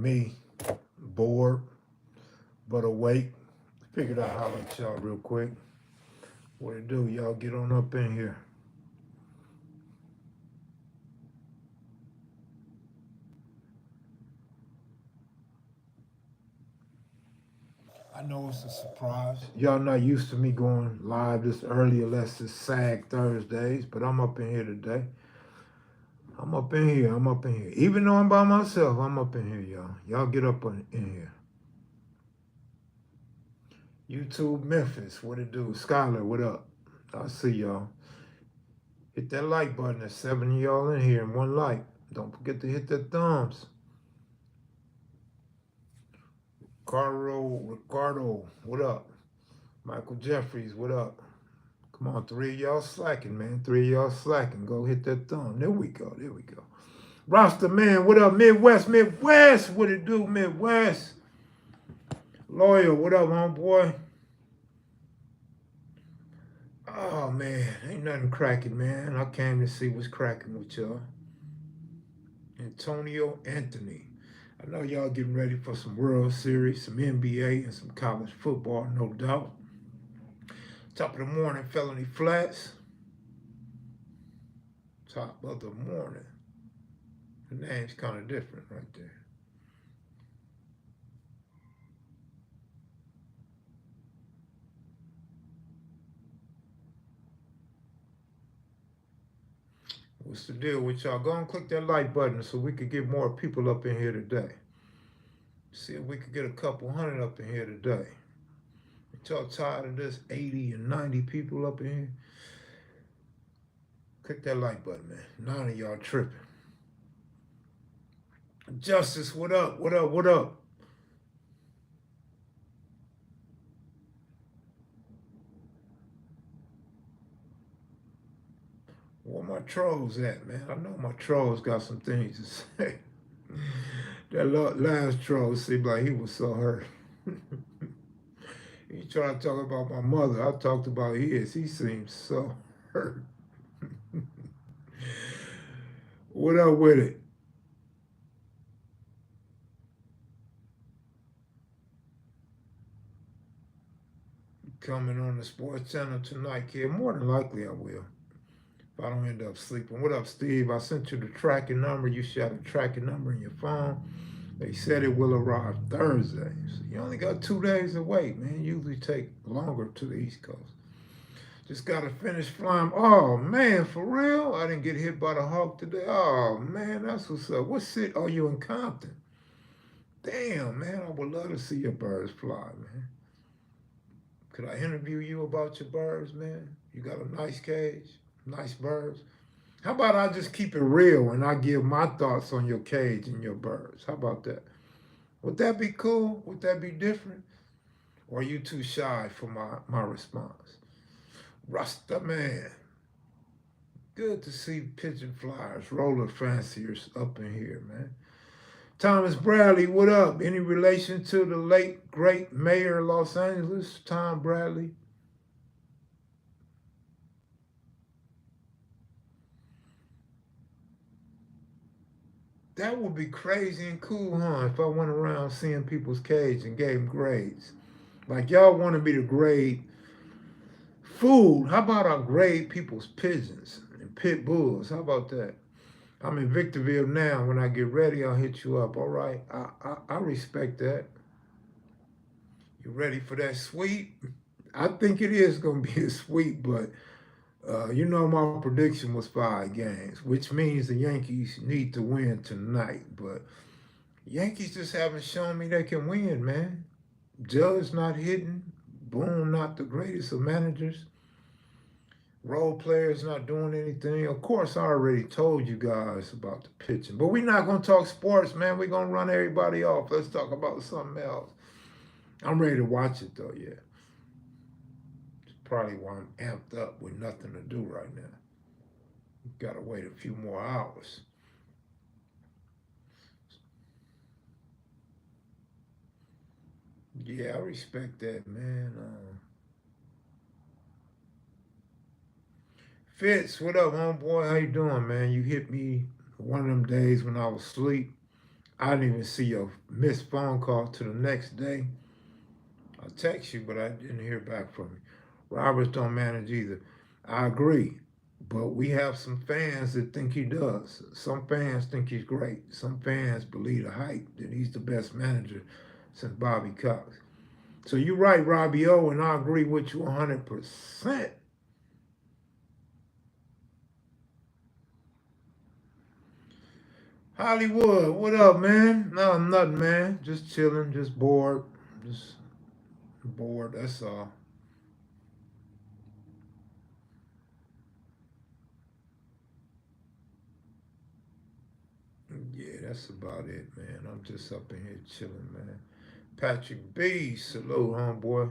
me, bored, but awake. Figured out how to y'all real quick. What it do? Y'all get on up in here. I know it's a surprise. Y'all not used to me going live this early unless it's SAG Thursdays, but I'm up in here today. I'm up in here. I'm up in here. Even though I'm by myself, I'm up in here, y'all. Y'all get up in here. YouTube Memphis, what it do? Skylar, what up? I see y'all. Hit that like button. There's 7 of y'all in here and 1 like. Don't forget to hit the thumbs. Ricardo, what up? Michael Jeffries, what up? Come on, 3 of y'all slacking, man. 3 of y'all slacking. Go hit that thumb. There we go. There we go. Roster man, what up? Midwest, what it do, Midwest? Lawyer, what up, homeboy? Oh, man, ain't nothing cracking, man. I came to see what's cracking with y'all. Antonio Anthony. I know y'all getting ready for some World Series, some NBA, and some college football, no doubt. Top of the morning, Felony Flats. Top of the morning. The name's kind of different right there. What's the deal with y'all? Go and click that like button so we could get more people up in here today. See if we could get a couple hundred up in here today. Y'all tired of this 80 and 90 people up in here? Click that like button, man. 9 of y'all tripping. Justice, what up? What up? What up? Where my trolls at, man? I know my trolls got some things to say. That last troll seemed like he was so hurt. He tried to talk about my mother. I talked about his. He seems so hurt. What up with it? Coming on the sports channel tonight, kid. More than likely I will. If I don't end up sleeping. What up, Steve? I sent you the tracking number. You should have a tracking number in your phone. They said it will arrive Thursday. So you only got 2 days to wait, man. Usually take longer to the East Coast. Just got to finish flying. Oh, man, for real? I didn't get hit by the hawk today. Oh, man, that's what's up. What city are you in Compton? Damn, man, I would love to see your birds fly, man. Could I interview you about your birds, man? You got a nice cage, nice birds. How about I just keep it real and I give my thoughts on your cage and your birds? How about that? Would that be cool? Would that be different? Or are you too shy for my response? Rasta man. Good to see pigeon flyers, roller fanciers up in here, man. Thomas Bradley, what up? Any relation to the late, great mayor of Los Angeles, Tom Bradley? That would be crazy and cool, huh? If I went around seeing people's cage and gave them grades. Like y'all wanted me to grade food. How about I grade people's pigeons and pit bulls? How about that? I'm in Victorville now. When I get ready, I'll hit you up. All right? I respect that. You ready for that sweep? I think it is going to be a sweep, but you know my prediction was 5 games, which means the Yankees need to win tonight. But Yankees just haven't shown me they can win, man. Judge not hitting. Boone not the greatest of managers. Role players not doing anything. Of course, I already told you guys about the pitching. But we're not going to talk sports, man. We're going to run everybody off. Let's talk about something else. I'm ready to watch it, though, yeah. It's probably why I'm amped up with nothing to do right now. Got to wait a few more hours. Yeah, I respect that, man. Fitz, what up, homeboy? How you doing, man? You hit me one of them days when I was asleep. I didn't even see your missed phone call to the next day. I text you, but I didn't hear back from you. Roberts don't manage either. I agree. But we have some fans that think he does. Some fans think he's great. Some fans believe the hype that he's the best manager since Bobby Cox. So you're right, Robbie O, and I agree with you 100%. Hollywood, what up, man? No, nothing, man. Just chilling, just bored. Just bored, that's all. Yeah, that's about it, man. I'm just up in here chilling, man. Patrick B, salute, homeboy.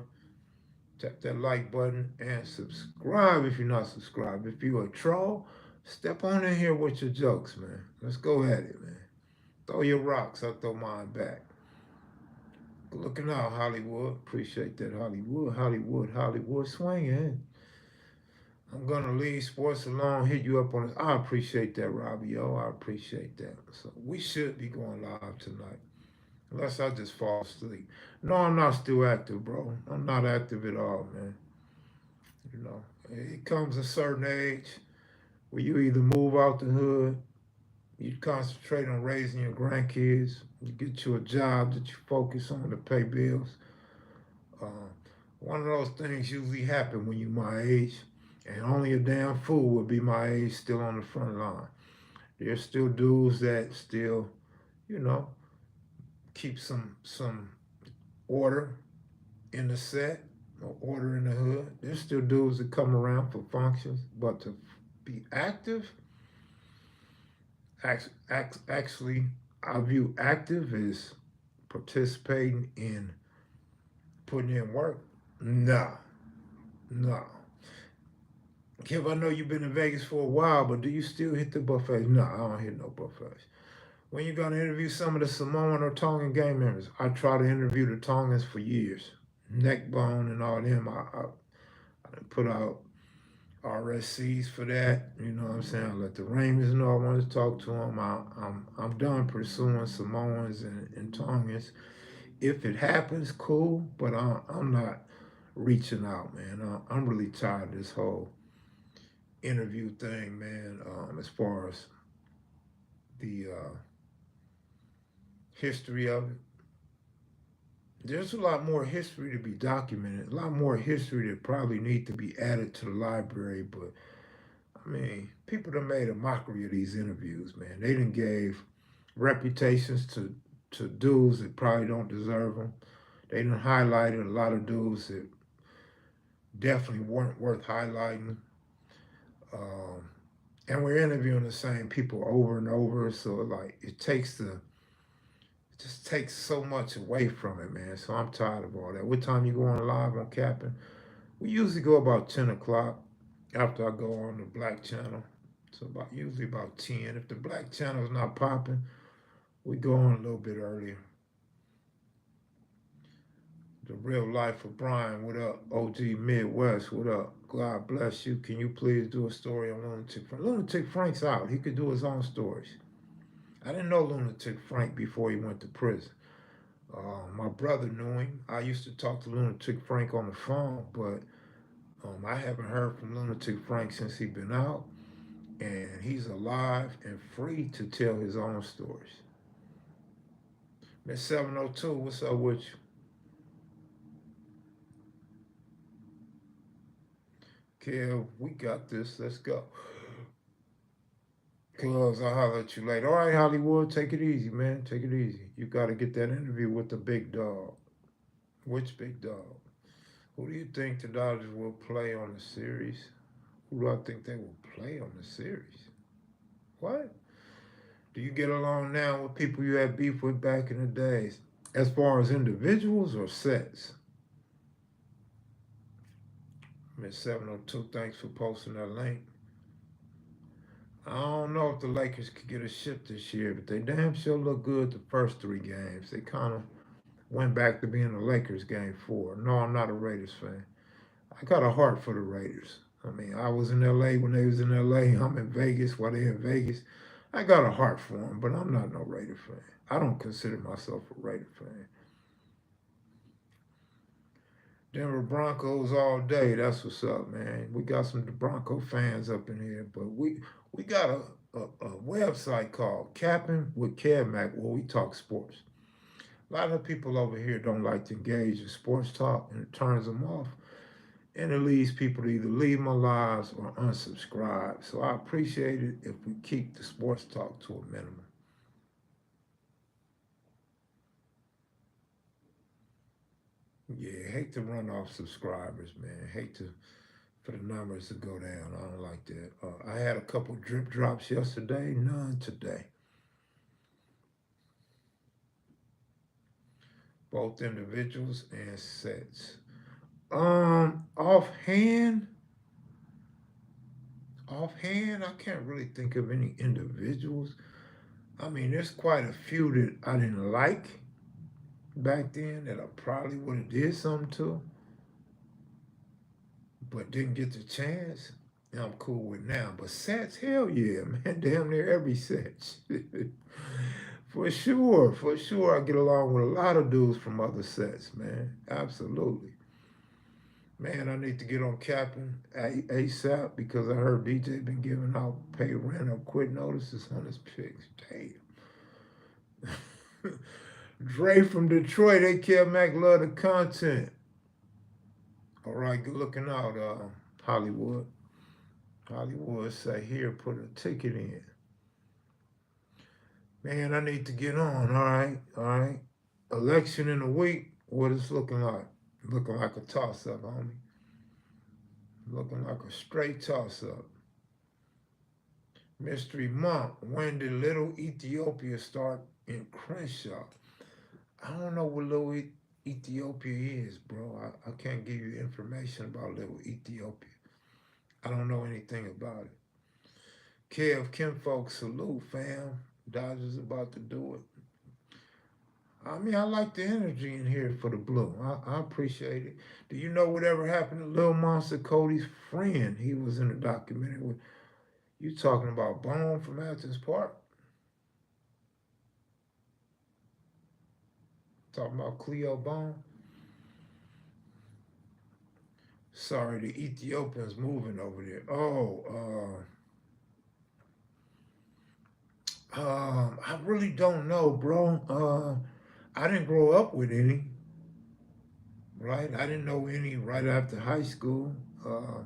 Tap that like button and subscribe if you're not subscribed. If you're a troll, step on in here with your jokes, man. Let's go at it, man. Throw your rocks, I'll throw mine back. Good looking out, Hollywood. Appreciate that, Hollywood. Hollywood, Hollywood swinging. I'm gonna leave sports alone, hit you up on this. I appreciate that, Robbie O. I appreciate that. So we should be going live tonight. Unless I just fall asleep. No, I'm not still active, bro. I'm not active at all, man. You know, it comes a certain age where you either move out the hood, you concentrate on raising your grandkids, you get you a job that you focus on to pay bills. Uh, One of those things usually happen when you're my age, and only a damn fool would be my age still on the front line. There's still dudes that still, you know, keep some order in the set or order in the hood. There's still dudes that come around for functions, but to be active, actually, I view active as participating in putting in work. No, no. Kev, I know you've been in Vegas for a while, but do you still hit the buffets? No, I don't hit no buffets. When you gonna interview some of the Samoan or Tongan gang members? I try to interview the Tongans for years. Neckbone and all them. I put out RSCs for that. You know what I'm saying? I let the Rangers know I want to talk to them. I'm done pursuing Samoans and Tongans. If it happens, cool. But I'm not reaching out, man. I'm really tired of this whole interview thing, man. As far as the history of it, there's a lot more history to be documented. A lot more history that probably need to be added to the library. But I mean, people that made a mockery of these interviews, man. They didn't gave reputations to dudes that probably don't deserve them. They done highlighted a lot of dudes that definitely weren't worth highlighting. Um, and we're interviewing the same people over and over, so like it just takes so much away from it, man. So I'm tired of all that. What time you go on live on Capping? We usually go about 10 o'clock after I go on the Black Channel. So about usually about 10. If the Black Channel's not popping, we go on a little bit earlier. The real life of Brian, what up? OG Midwest, what up? God bless you. Can you please do a story on Lunatic Frank? Lunatic Frank's out. He could do his own stories. I didn't know Lunatic Frank before he went to prison. My brother knew him. I used to talk to Lunatic Frank on the phone, but I haven't heard from Lunatic Frank since he been out, and he's alive and free to tell his own stories. Miss 702, what's up with you? Kev, we got this. Let's go. Cuz I'll holler at you later. All right, Hollywood, take it easy, man. Take it easy. You got to get that interview with the big dog. Which big dog? Who do you think the Dodgers will play on the series? Who do I think they will play on the series? What? Do you get along now with people you had beef with back in the days? As far as individuals or sets? Miss 702, thanks for posting that link. I don't know if the Lakers could get a ship this year, but they damn sure look good the first three games. They kind of went back to being the Lakers game four. No, I'm not a Raiders fan. I got a heart for the Raiders. I mean, I was in LA when they was in LA. I'm in Vegas while they in Vegas. I got a heart for him, but I'm not no Raider fan. I don't consider myself a Raider fan. Denver Broncos all day. That's what's up, man. We got some Bronco fans up in here, but we got a website called Capping with KevMac where we talk sports. A lot of people over here don't like to engage in sports talk, and it turns them off, and it leads people to either leave my lives or unsubscribe. So I appreciate it if we keep the sports talk to a minimum. Yeah, hate to run off subscribers, man. Hate to for the numbers to go down. I don't like that. I had a couple drip drops yesterday, none today. Both individuals and sets. Offhand, I can't really think of any individuals. I mean, there's quite a few that I didn't like back then that I probably would have did something to, but didn't get the chance. And I'm cool with now. But sets, hell yeah, man. Damn near every set. For sure, for sure. I get along with a lot of dudes from other sets, man. Absolutely. Man, I need to get on capping ASAP because I heard DJ been giving out pay rent or quit notices on his picks. Damn. Dre from Detroit, they Kev Mac love the content. All right, good looking out, Hollywood. Hollywood say here, put a ticket in. Man, I need to get on. All right, all right. Election in a week. What is looking like? Looking like a toss up, homie. Looking like a straight toss up. Mystery Monk. When did Little Ethiopia start in Crenshaw? I don't know what Little Ethiopia is, bro. I can't give you information about Little Ethiopia. I don't know anything about it. Kev Kinfolk, salute, fam. Dodgers about to do it. I mean, I like the energy in here for the blue. I appreciate it. Do you know whatever happened to Lil Monster Cody's friend? He was in the documentary with you talking about Bone from Athens Park? Talking about Cleo Bone? Sorry, the Ethiopians moving over there. Oh, I really don't know, bro. I didn't grow up with any, right? I didn't know any right after high school. Uh,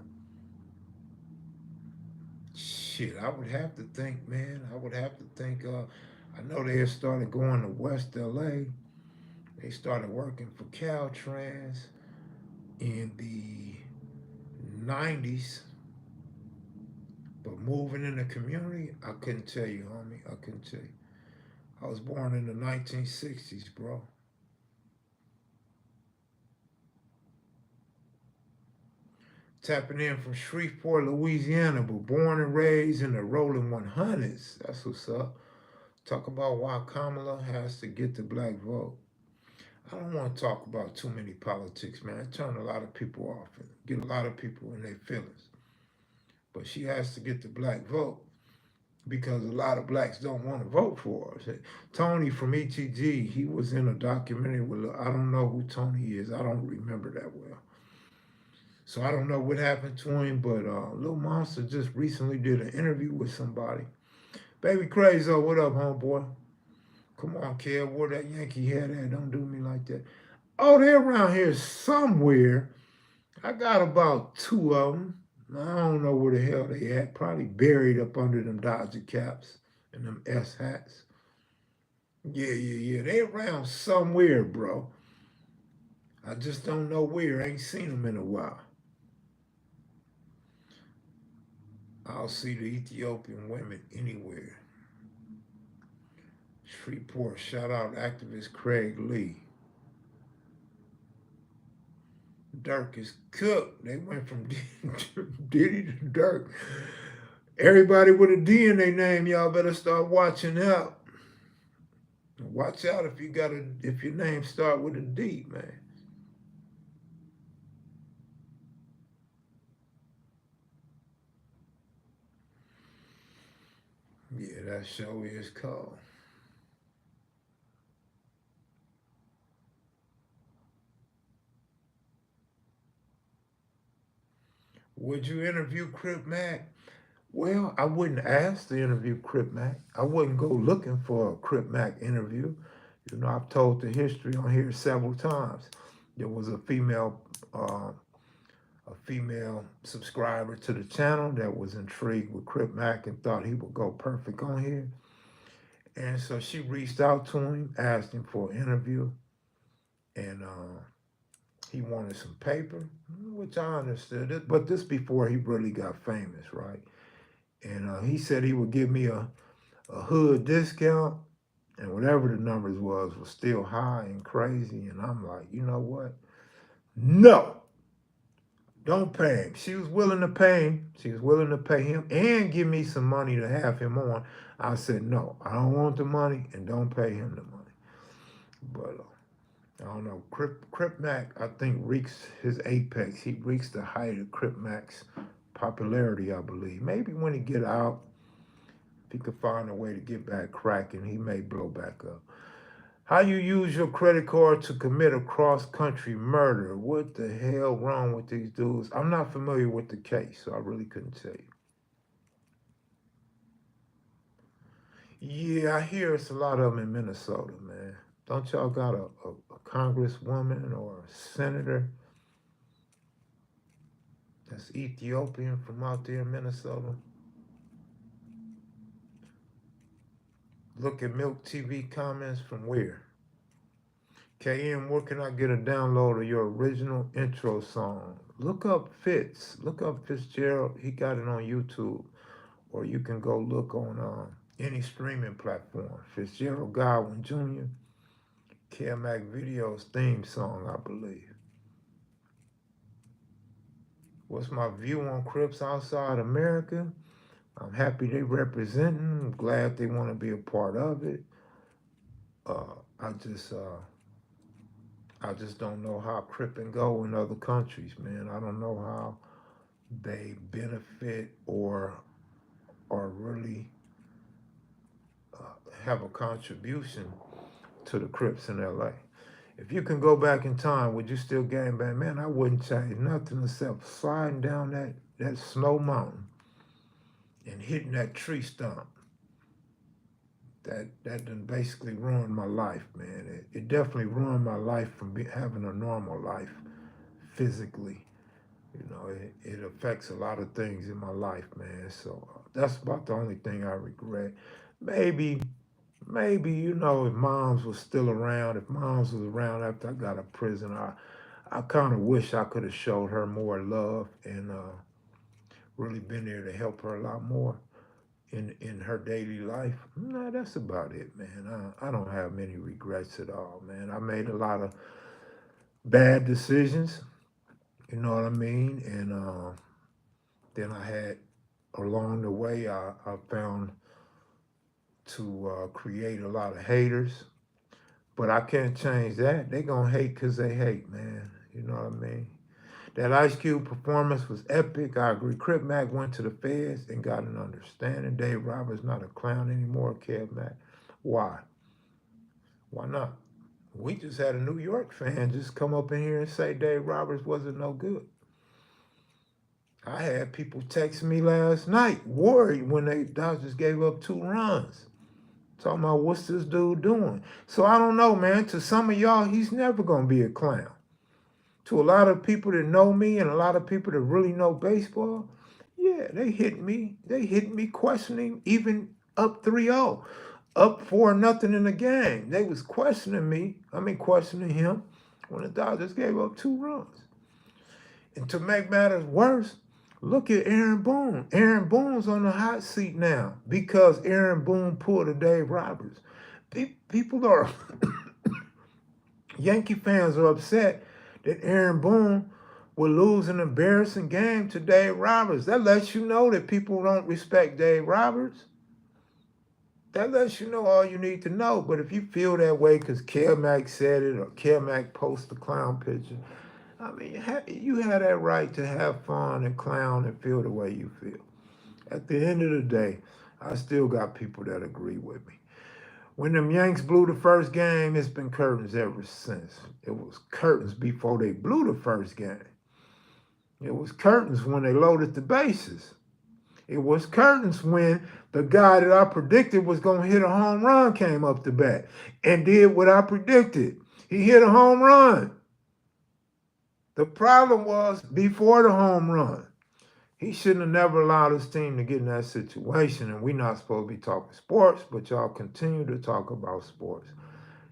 Shit, I would have to think, man. I would have to think. I know they had started going to West LA. They started working for Caltrans in the 90s. But moving in the community, I couldn't tell you, homie. I couldn't tell you. I was born in the 1960s, bro. Tapping in from Shreveport, Louisiana, but born and raised in the rolling 100s. That's what's up. Talk about why Kamala has to get the black vote. I don't want to talk about too many politics, man. It turn a lot of people off and get a lot of people in their feelings. But she has to get the black vote because a lot of blacks don't want to vote for her. Tony from ETG, he was in a documentary with, I don't know who Tony is. I don't remember that well. So I don't know what happened to him, but Lil Monster just recently did an interview with somebody. Baby Crazy, what up, homeboy? Come on, kid, where that Yankee hat at? Don't do me like that. Oh, they're around here somewhere. I got about two of them. I don't know where the hell they at. Probably buried up under them Dodger caps and them S hats. Yeah. They around somewhere, bro. I just don't know where. I ain't seen them in a while. I'll see the Ethiopian women anywhere. Shreveport, shout out activist Craig Lee. Dirk is cooked. They went from Diddy to Dirk. Everybody with a D in their name, y'all better start watching out. Watch out if your name start with a D, man. Yeah, that show is cold. Would you interview Crip Mac? Well, I wouldn't ask to interview Crip Mac. I wouldn't go looking for a Crip Mac interview. You know, I've told the history on here several times. There was a female subscriber to the channel that was intrigued with Crip Mac and thought he would go perfect on here. And so she reached out to him, asked him for an interview, and he wanted some paper, which I understood it. But this before he really got famous, right? And he said he would give me a hood discount, and whatever the numbers was still high and crazy. And I'm like, you know what? No, don't pay him. She was willing to pay him. She was willing to pay him and give me some money to have him on. I said, no, I don't want the money and don't pay him the money. But I don't know. Crip Mac, I think, reached his apex. He reached the height of Crip Mac's popularity, I believe. Maybe when he get out, if he could find a way to get back cracking, he may blow back up. How you use your credit card to commit a cross-country murder? What the hell wrong with these dudes? I'm not familiar with the case, so I really couldn't tell you. Yeah, I hear it's a lot of them in Minnesota, man. Don't y'all got a congresswoman or a senator that's Ethiopian from out there in Minnesota? Look at Milk TV comments from where? KM, where can I get a download of your original intro song? Look up Fitz. Look up Fitzgerald. He got it on YouTube. Or you can go look on any streaming platform. Fitzgerald Godwin Jr., kevmacvideos theme song, I believe. What's my view on Crips outside America? I'm happy they representing. I'm glad they want to be a part of it. Uh, I just uh, I just don't know how cripping go in other countries, man. I don't know how they benefit or really have a contribution to the Crips in LA. If you can go back in time, would you still gang bang? Man, I wouldn't change nothing except sliding down that snow mountain and hitting that tree stump. That done basically ruined my life, man. It definitely ruined my life from having a normal life physically. You know, it affects a lot of things in my life, man. So that's about the only thing I regret. Maybe, maybe you know, if moms was still around, if moms was around after I got out of prison, I kind of wish I could have showed her more love and really been there to help her a lot more in her daily life. Nah, that's about it, man. I don't have many regrets at all, man. I made a lot of bad decisions, you know what I mean? And then I had along the way, I found to create a lot of haters, but I can't change that. They gonna hate because they hate, man. You know what I mean? That Ice Cube performance was epic. I agree. Crip Mac went to the feds and got an understanding. Dave Roberts not a clown anymore. Kev Mac. Why? Why not? We just had a New York fan just come up in here and say Dave Roberts wasn't no good. I had people text me last night worried when they Dodgers gave up 2 runs. Talking about what's this dude doing? So I don't know, man. To some of y'all, he's never gonna be a clown. To a lot of people that know me and a lot of people that really know baseball, yeah, they hit me. They hit me questioning even up 3-0, up 4-0 in the game. They was questioning me. I mean questioning him when the Dodgers gave up 2 runs. And to make matters worse, look at Aaron Boone. Aaron Boone's on the hot seat now because Aaron Boone pulled a Dave Roberts. People are Yankee fans are upset that Aaron Boone will lose an embarrassing game to Dave Roberts. That lets you know that people don't respect Dave Roberts. That lets you know all you need to know. But if you feel that way because Mac said it or Mac posted a clown picture, I mean, you have that right to have fun and clown and feel the way you feel. At the end of the day, I still got people that agree with me. When them Yanks blew the first game, it's been curtains ever since. It was curtains before they blew the first game. It was curtains when they loaded the bases. It was curtains when the guy that I predicted was going to hit a home run came up the bat and did what I predicted. He hit a home run. The problem was before the home run. He shouldn't have never allowed his team to get in that situation, and we're not supposed to be talking sports, but y'all continue to talk about sports.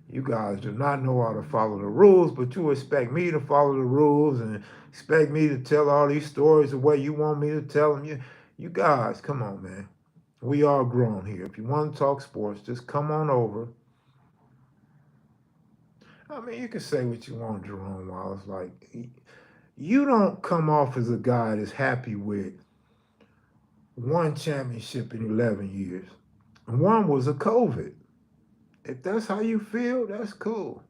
You guys do not know how to follow the rules, but you expect me to follow the rules and expect me to tell all these stories the way you want me to tell them. You guys, come on, man. We are grown here. If you want to talk sports, just come on over. I mean, you can say what you want, Jerome Wallace. Like, you don't come off as a guy that's happy with one championship in 11 years. One was a COVID. If that's how you feel, that's cool.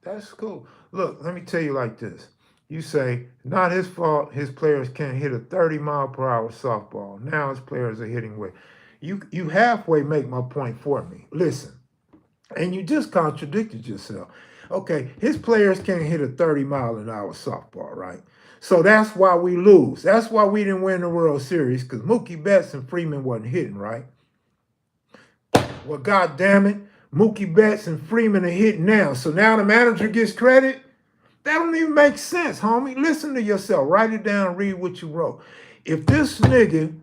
That's cool. Look, let me tell you like this. You say, not his fault his players can't hit a 30-mile-per-hour softball. Now his players are hitting way. You halfway make my point for me. Listen, and you just contradicted yourself. Okay, his players can't hit a 30-mile-an-hour softball, right? So that's why we lose. That's why we didn't win the World Series, because Mookie Betts and Freeman wasn't hitting, right? Well, God damn it, Mookie Betts and Freeman are hitting now. So now the manager gets credit? That don't even make sense, homie. Listen to yourself. Write it down, read what you wrote. If this nigga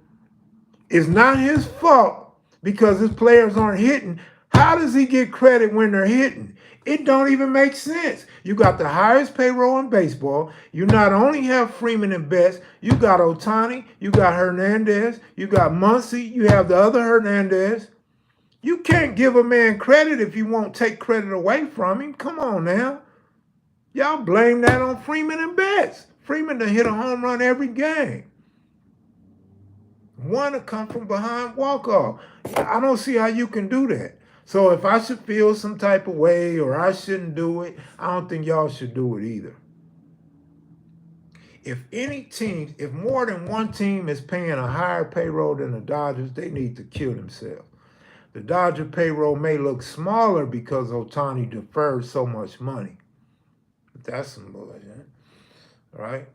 is not his fault because his players aren't hitting, how does he get credit when they're hitting? It don't even make sense. You got the highest payroll in baseball. You not only have Freeman and Betts, you got Ohtani, you got Hernandez, you got Muncy, you have the other Hernandez. You can't give a man credit if you won't take credit away from him. Come on now. Y'all blame that on Freeman and Betts. Freeman done hit a home run every game. One to come from behind walk-off. I don't see how you can do that. So if I should feel some type of way or I shouldn't do it, I don't think y'all should do it either. If any team, if more than one team is paying a higher payroll than the Dodgers, they need to kill themselves. The Dodger payroll may look smaller because Ohtani deferred so much money. But that's some bullshit, right?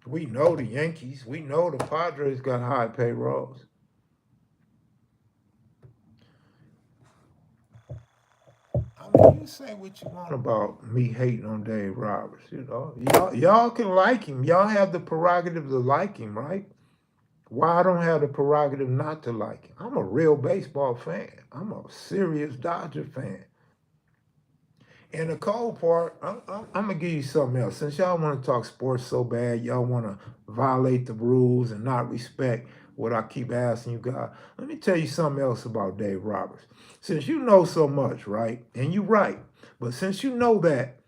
We know the Yankees. We know the Padres got high payrolls. I mean, you say what you want about me hating on Dave Roberts. You know, y'all can like him. Y'all have the prerogative to like him, right? Why I don't have the prerogative not to like him? I'm a real baseball fan. I'm a serious Dodger fan. And the cold part, I'm going to give you something else. Since y'all want to talk sports so bad, y'all want to violate the rules and not respect what I keep asking you guys, let me tell you something else about Dave Roberts. Since you know so much, right? And you're right. But since you know that,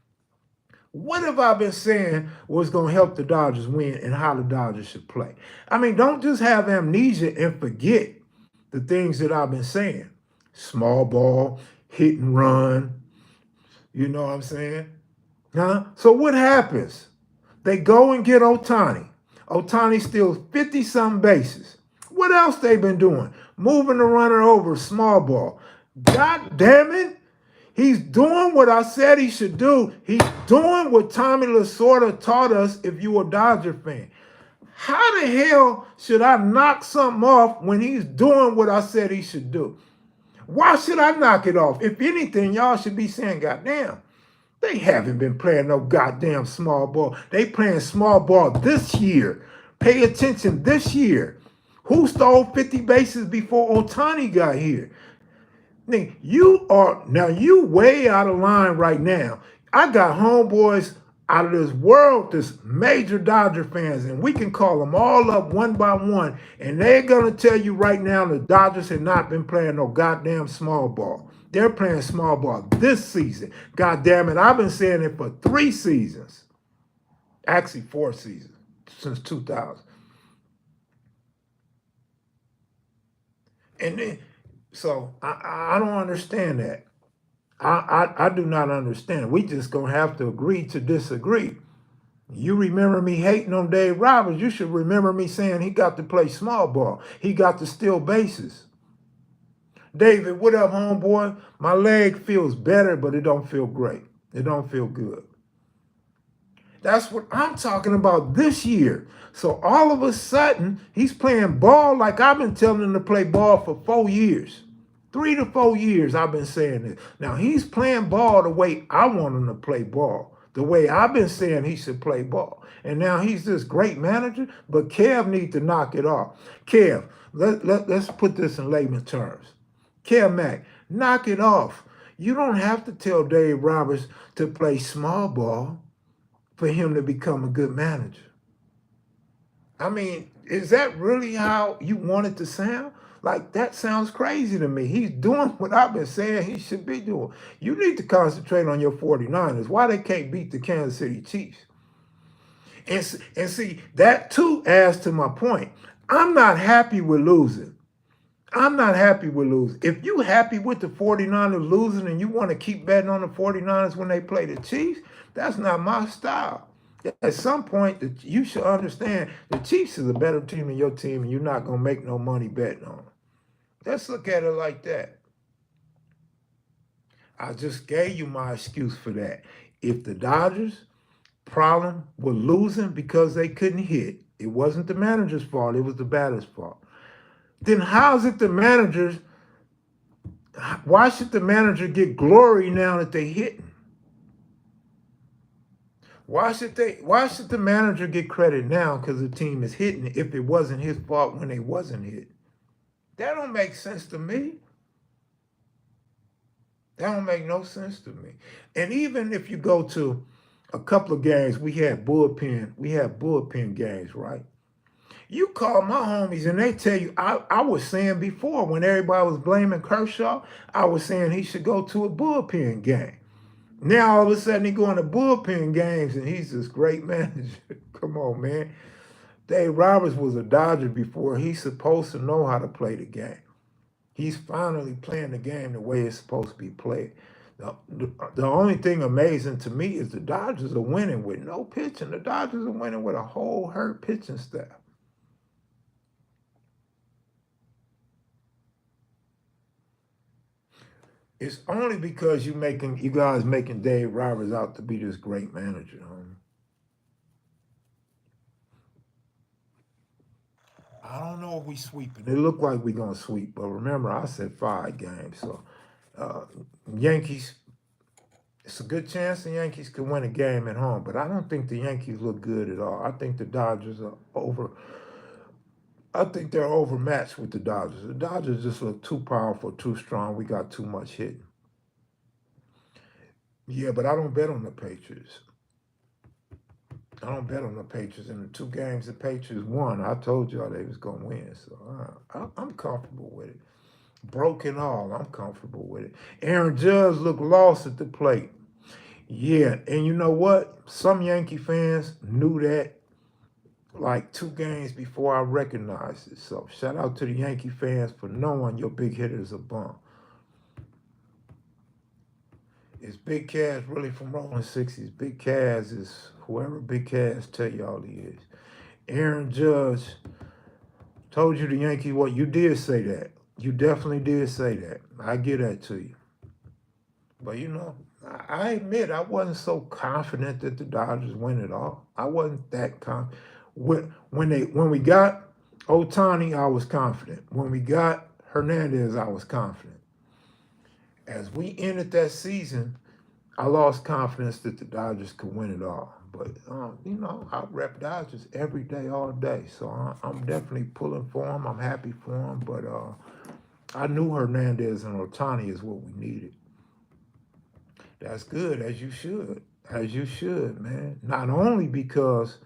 what have I been saying was going to help the Dodgers win and how the Dodgers should play? I mean, don't just have amnesia and forget the things that I've been saying. Small ball, hit and run. You know what I'm saying? Huh? So what happens? They go and get Ohtani. Ohtani steals 50-some bases. What else they been doing? Moving the runner over, small ball. God damn it. He's doing what I said he should do. He's doing what Tommy Lasorda taught us if you a Dodger fan. How the hell should I knock something off when he's doing what I said he should do? Why should I knock it off? If anything, y'all should be saying, goddamn, they haven't been playing no goddamn small ball. They playing small ball this year. Pay attention this year. Who stole 50 bases before Ohtani got here? You way out of line right now. I got homeboys out of this world, this major Dodger fans, and we can call them all up one by one, and they're gonna tell you right now the Dodgers have not been playing no goddamn small ball. They're playing small ball this season. God damn it, I've been saying it for 3 seasons. Actually 4 seasons, since 2000. And then, so I don't understand that. I do not understand. We just gonna have to agree to disagree. You remember me hating on Dave Roberts, you should remember me saying he got to play small ball. He got to steal bases. David, what up, homeboy? My leg feels better, but it don't feel great. It don't feel good. That's what I'm talking about this year. So all of a sudden, he's playing ball like I've been telling him to play ball for 4 years. 3 to 4 years I've been saying this. Now he's playing ball the way I want him to play ball. The way I've been saying he should play ball. And now he's this great manager, but Kev needs to knock it off. Kev, let's put this in layman terms. Kev Mack, knock it off. You don't have to tell Dave Roberts to play small ball for him to become a good manager. I mean, is that really how you want it to sound? Like, that sounds crazy to me. He's doing what I've been saying he should be doing. You need to concentrate on your 49ers. Why they can't beat the Kansas City Chiefs? And see, that too adds to my point. I'm not happy with losing. I'm not happy with losing. If you happy with the 49ers losing and you want to keep betting on the 49ers when they play the Chiefs, that's not my style. At some point, you should understand the Chiefs is a better team than your team, and you're not going to make no money betting on them. Let's look at it like that. I just gave you my excuse for that. If the Dodgers' problem was losing because they couldn't hit, it wasn't the manager's fault, it was the batter's fault. Then how's it the manager's? Why should the manager get glory now that they hitting? Why should the manager get credit now because the team is hitting if it wasn't his fault when they wasn't hit? That don't make sense to me. That don't make no sense to me. And even if you go to a couple of games, we have bullpen games, right? You call my homies and they tell you, I was saying before when everybody was blaming Kershaw, I was saying he should go to a bullpen game. Now all of a sudden he going to bullpen games and he's this great manager. Come on, man. Dave Roberts was a Dodger before. He's supposed to know how to play the game. He's finally playing the game the way it's supposed to be played. The only thing amazing to me is the Dodgers are winning with no pitching. The Dodgers are winning with a whole hurt pitching staff. It's only because you guys making Dave Roberts out to be this great manager. I don't know if we sweeping. It looked like we gonna sweep, but remember I said 5 games. So Yankees, it's a good chance the Yankees could win a game at home, but I don't think the Yankees look good at all. I think the Dodgers are over. I think they're overmatched with the Dodgers. The Dodgers just look too powerful, too strong. We got too much hitting. Yeah, but I don't bet on the Patriots. I don't bet on the Patriots. In the 2 games the Patriots won, I told y'all they was going to win. So I'm comfortable with it. Broken all, I'm comfortable with it. Aaron Judge looked lost at the plate. Yeah, and you know what? Some Yankee fans knew that like 2 games before I recognized it. So shout out to the Yankee fans for knowing your big hitter is a bum. Is Big Cass really from Rolling 60s? Big Cass is whoever Big Cass tell y'all he is. Aaron Judge told you the Yankees what you did say that. You definitely did say that. I give that to you. But you know, I admit I wasn't so confident that the Dodgers win it all. I wasn't that confident. When we got Ohtani, I was confident. When we got Hernandez, I was confident. As we ended that season, I lost confidence that the Dodgers could win it all. But, you know, I rep Dodgers every day, all day. So I'm definitely pulling for them. I'm happy for them. But I knew Hernandez and Ohtani is what we needed. That's good, as you should. As you should, man. Not only because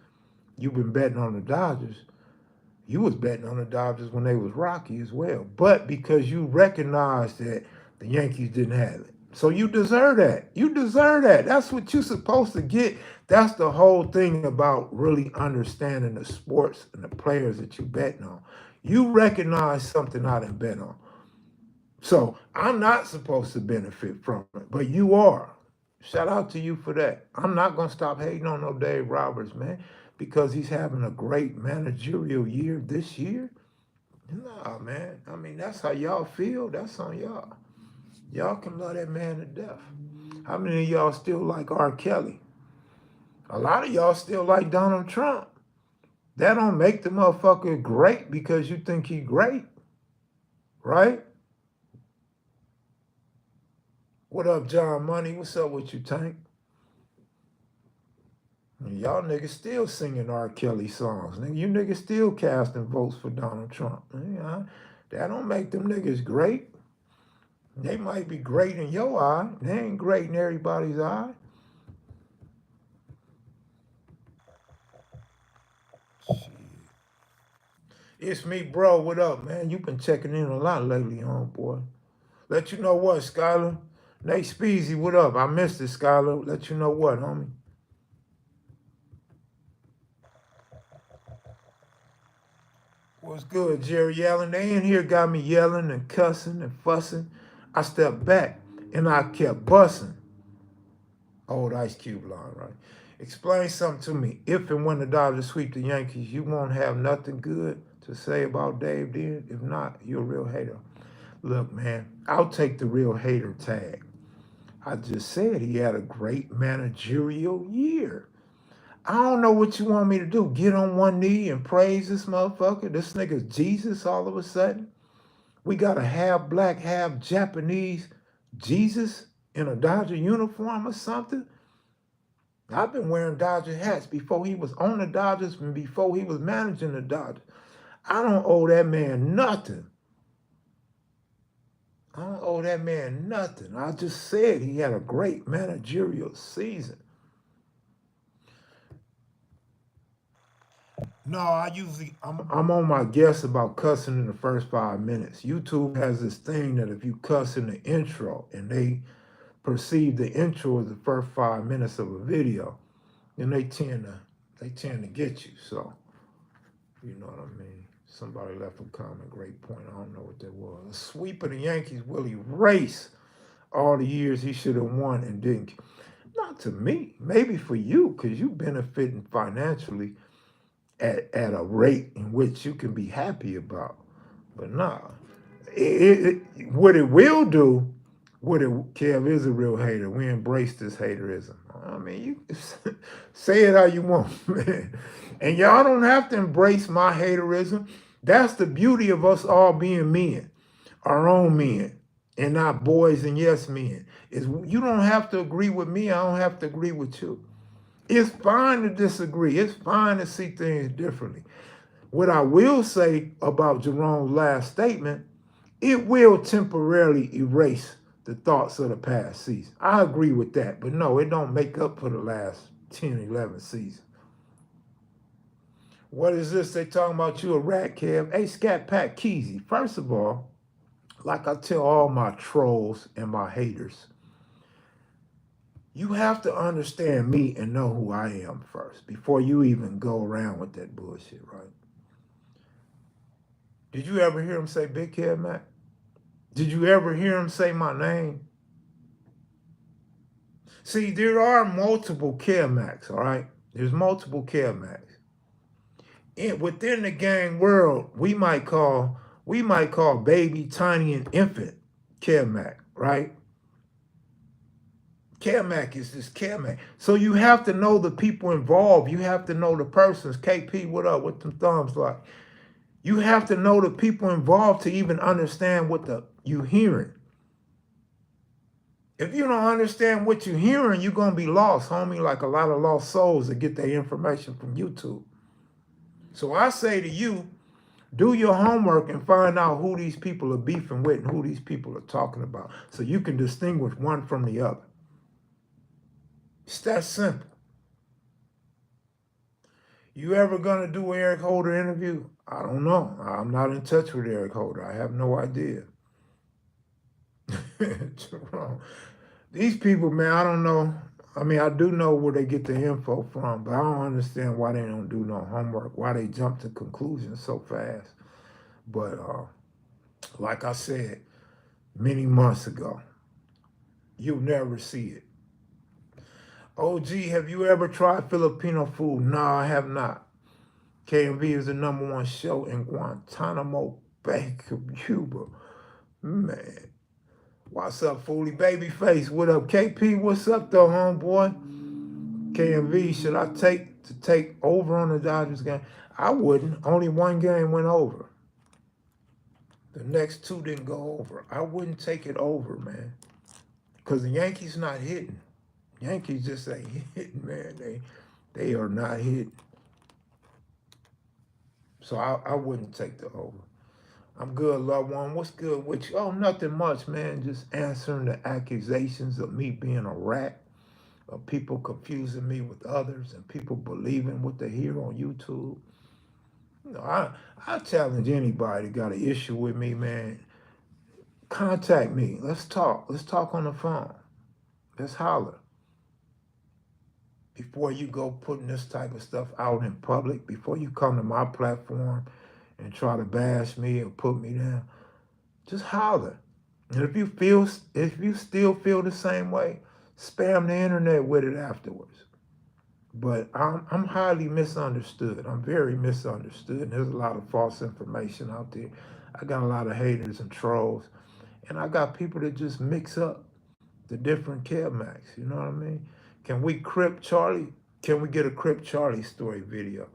you've been betting on the Dodgers, you was betting on the Dodgers when they was rocky as well, but because you recognize that the Yankees didn't have it. So you deserve that. You deserve that. That's what you're supposed to get. That's the whole thing about really understanding the sports and the players that you betting on. You recognize something I didn't bet on. So I'm not supposed to benefit from it, but you are. Shout out to you for that. I'm not gonna stop hating on no Dave Roberts, man, because he's having a great managerial year this year. Nah, man. I mean, that's how y'all feel. That's on y'all. Y'all can love that man to death. How many of y'all still like R. Kelly? A lot of y'all still like Donald Trump. That don't make the motherfucker great because you think he great, right? What up, John Money? What's up with you, Tank? Y'all niggas still singing R. Kelly songs. Nigga, you niggas still casting votes for Donald Trump. Yeah, that don't make them niggas great. They might be great in your eye. They ain't great in everybody's eye. Shit. It's me, bro. What up, man? You been checking in a lot lately, homeboy. Let you know what, Skylar. Nate Speezy, what up? I missed it, Skylar. Let you know what, homie. What's good, Jerry Allen? They in here got me yelling and cussing and fussing. I stepped back and I kept bussing. Old Ice Cube line, right? Explain something to me. If and when the Dodgers sweep the Yankees, you won't have nothing good to say about Dave then? If not, you're a real hater. Look, man, I'll take the real hater tag. I just said he had a great managerial year. I don't know what you want me to do. Get on one knee and praise this motherfucker? This nigga's Jesus all of a sudden? We got a half black, half Japanese Jesus in a Dodger uniform or something? I've been wearing Dodger hats before he was on the Dodgers and before he was managing the Dodgers. I don't owe that man nothing. I don't owe that man nothing. I just said he had a great managerial season. No, I'm on my guess about cussing in the first 5 minutes. YouTube has this thing that if you cuss in the intro and they perceive the intro as the first 5 minutes of a video, then they tend to get you. So you know what I mean. Somebody left a comment, great point. I don't know what that was. A sweep of the Yankees will erase all the years he should have won and didn't. Not to me, maybe for you, because you benefiting financially at a rate in which you can be happy about. But nah, what it will do, Kev is a real hater. We embrace this haterism. I mean, you say it how you want, man. And y'all don't have to embrace my haterism. That's the beauty of us all being men, our own men, and not boys and yes men. Is you don't have to agree with me. I don't have to agree with you. It's fine to disagree. It's fine to see things differently. What I will say about Jerome's last statement, it will temporarily erase the thoughts of the past season. I agree with that, but no, it don't make up for the last 10, 11 seasons. What is this? They talking about you a rat, Kev? Hey, Scat Pat Keezy. First of all, like I tell all my trolls and my haters, you have to understand me and know who I am first before you even go around with that bullshit, right? Did you ever hear him say Big Kev Mac? Did you ever hear him say my name? See, there are multiple Kev Macs, all right? There's multiple Kev Macs. Within the gang world, we might call baby, tiny, and infant Kev Mac, right? Kev Mac is just Kev Mac. So you have to know the people involved. You have to know the persons. KP, what up? What them thumbs like? You have to know the people involved to even understand what you hearing. If you don't understand what you're hearing, you're gonna be lost, homie, like a lot of lost souls that get their information from YouTube. So I say to you, do your homework and find out who these people are beefing with and who these people are talking about so you can distinguish one from the other. It's that simple. You ever gonna do an Eric Holder interview? I don't know. I'm not in touch with Eric Holder. I have no idea. These people, man, I don't know. I mean, I do know where they get the info from, but I don't understand why they don't do no homework, why they jump to conclusions so fast. But like I said many months ago, you'll never see it. OG, have you ever tried Filipino food? No, I have not. KMV is the #1 show in Guantanamo Bay, Cuba. Man, what's up, Foolie Babyface? What up, KP? What's up, though, homeboy? KMV, should I take over on the Dodgers game? I wouldn't. Only one game went over. The next two didn't go over. I wouldn't take it over, man. Because the Yankees not hitting. Yankees just ain't hitting, man. They are not hitting. So I wouldn't take the over. I'm good, loved one. What's good with you? Oh, nothing much, man. Just answering the accusations of me being a rat, of people confusing me with others, and people believing what they hear on YouTube. You know, I challenge anybody that got an issue with me, man. Contact me. Let's talk. Let's talk on the phone. Let's holler. Before you go putting this type of stuff out in public, before you come to my platform and try to bash me or put me down, just holler. And if you still feel the same way, spam the internet with it afterwards. But I'm highly misunderstood. I'm very misunderstood. And there's a lot of false information out there. I got a lot of haters and trolls. And I got people that just mix up the different Kevmacs. You know what I mean? Can we Crip Charlie? Can we get a Crip Charlie story video?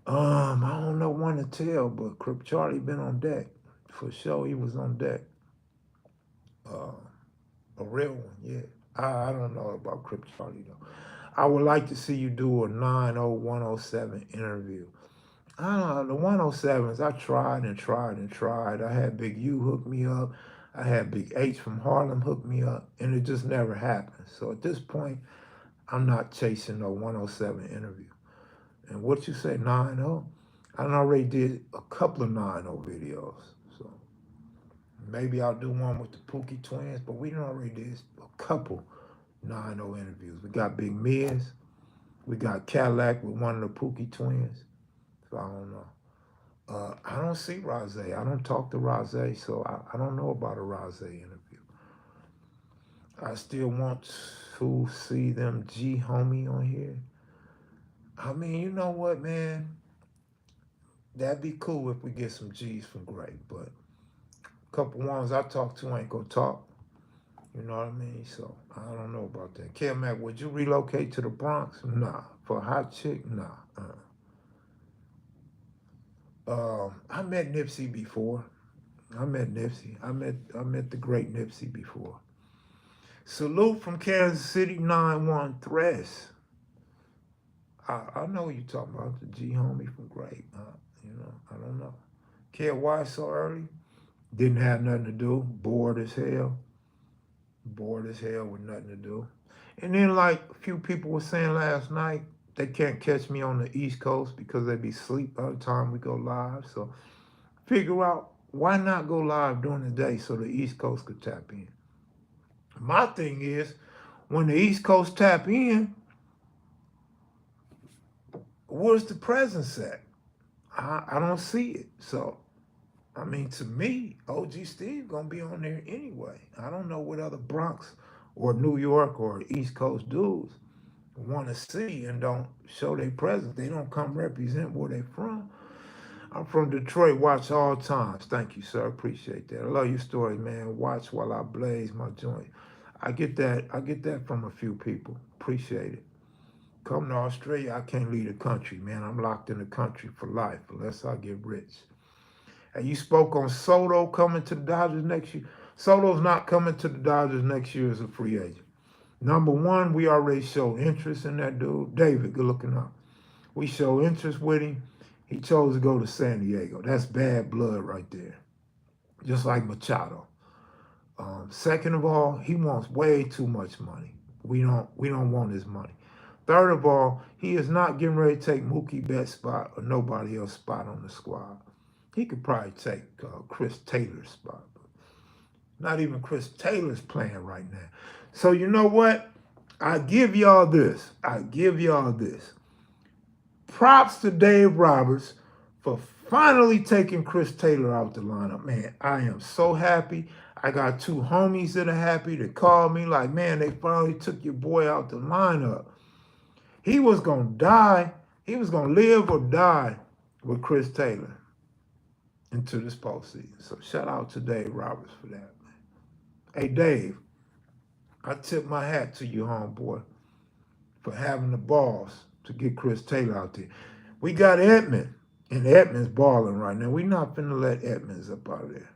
I don't know one to tell, but Crip Charlie been on deck. For sure, he was on deck. A real one, yeah. I don't know about Crip Charlie, though. I would like to see you do a 90107 interview. I don't know, the 107s, I tried and tried and tried. I had Big U hook me up. I had Big H from Harlem hook me up, and it just never happened. So at this point, I'm not chasing no 107 interview. And what you say, 9-0? I already did a couple of 9-0 videos. So maybe I'll do one with the Pookie twins, but we already did a couple 9-0 interviews. We got Big Miz. We got Cadillac with one of the Pookie twins. So I don't know. I don't see Rose. I don't talk to Rose, so I don't know about a Rose interview. I still want to see them G homie on here. I mean, you know what, man? That'd be cool if we get some G's from Gray, but a couple ones I talk to ain't gonna talk. You know what I mean? So I don't know about that. Mac, would you relocate to the Bronx? Nah. For a hot chick? Nah. I met Nipsey before. I met Nipsey. I met the great Nipsey before. Salute from Kansas City, 9-1 Thresh. I know what you're talking about, the G homie from Great. You know, I don't know. Care why so early? Didn't have nothing to do. Bored as hell. Bored as hell with nothing to do. And then, like a few people were saying last night, they can't catch me on the East Coast because they be asleep by the time we go live. So figure out why not go live during the day so the East Coast could tap in. My thing is, when the East Coast tap in, where's the presence at? I don't see it. So, I mean, to me, OG Steve gonna be on there anyway. I don't know what other Bronx or New York or East Coast dudes want to see and don't show their presence. They don't come represent where they from. I'm from Detroit. Watch all times. Thank you, sir. Appreciate that. I love your story, man. Watch while I blaze my joint. I get that from a few people. Appreciate it. Come to Australia, I can't leave the country, man. I'm locked in the country for life unless I get rich. And you spoke on Soto coming to the Dodgers next year. Soto's not coming to the Dodgers next year as a free agent. Number one, we already showed interest in that dude. David, good looking up. We showed interest with him. He chose to go to San Diego. That's bad blood right there. Just like Machado. Second of all, he wants way too much money. We don't want his money. Third of all, he is not getting ready to take Mookie Betts' spot or nobody else's spot on the squad. He could probably take Chris Taylor's spot. But not even Chris Taylor's playing right now. So you know what? I give y'all this. Props to Dave Roberts for finally taking Chris Taylor out the lineup. Man, I am so happy. I got two homies that are happy that called me like, man, they finally took your boy out the lineup. He was going to die. He was going to live or die with Chris Taylor into this postseason. So shout out to Dave Roberts for that. Hey, Dave, I tip my hat to you, homeboy, for having the balls to get Chris Taylor out there. We got Edmund, and Edmund's balling right now. We not finna let Edmonds up out of there.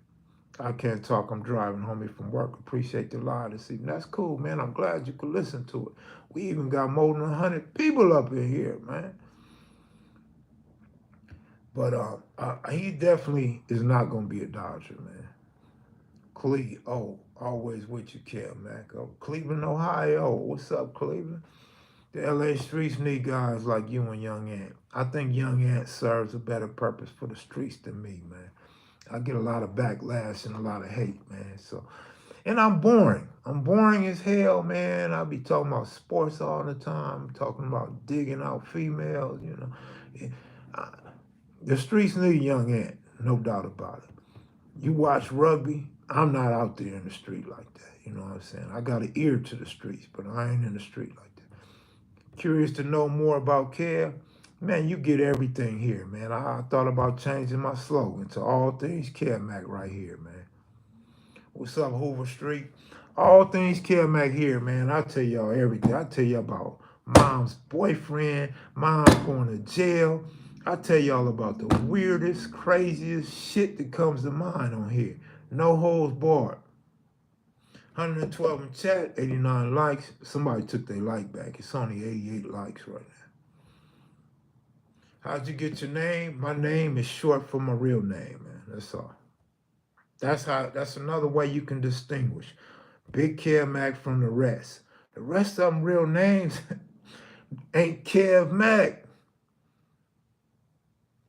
I can't talk. I'm driving homie from work. Appreciate the live this evening. That's cool, man. I'm glad you could listen to it. We even got more than 100 people up in here, man. But he definitely is not going to be a Dodger, man. Always with you, Kev, man. Cleveland, Ohio. What's up, Cleveland? The LA streets need guys like you and Young Ant. I think Young Ant serves a better purpose for the streets than me, man. I get a lot of backlash and a lot of hate, man. So, and I'm boring. I'm boring as hell, man. I be talking about sports all the time, talking about digging out females, you know. The streets need Young Ant, no doubt about it. You watch rugby, I'm not out there in the street like that. You know what I'm saying? I got an ear to the streets, but I ain't in the street like that. Curious to know more about Kev? Man, you get everything here, man. I thought about changing my slogan to all things Kev Mac right here, man. What's up, Hoover Street? All things Kev Mac here, man. I tell y'all everything. I tell you about mom's boyfriend, mom going to jail. I tell y'all about the weirdest, craziest shit that comes to mind on here. No holds barred. 112 in chat, 89 likes. Somebody took their like back. It's only 88 likes right now. How'd you get your name? My name is short for my real name, man. That's all. That's another way you can distinguish Big Kev Mac from the rest. The rest of them real names ain't Kev Mac.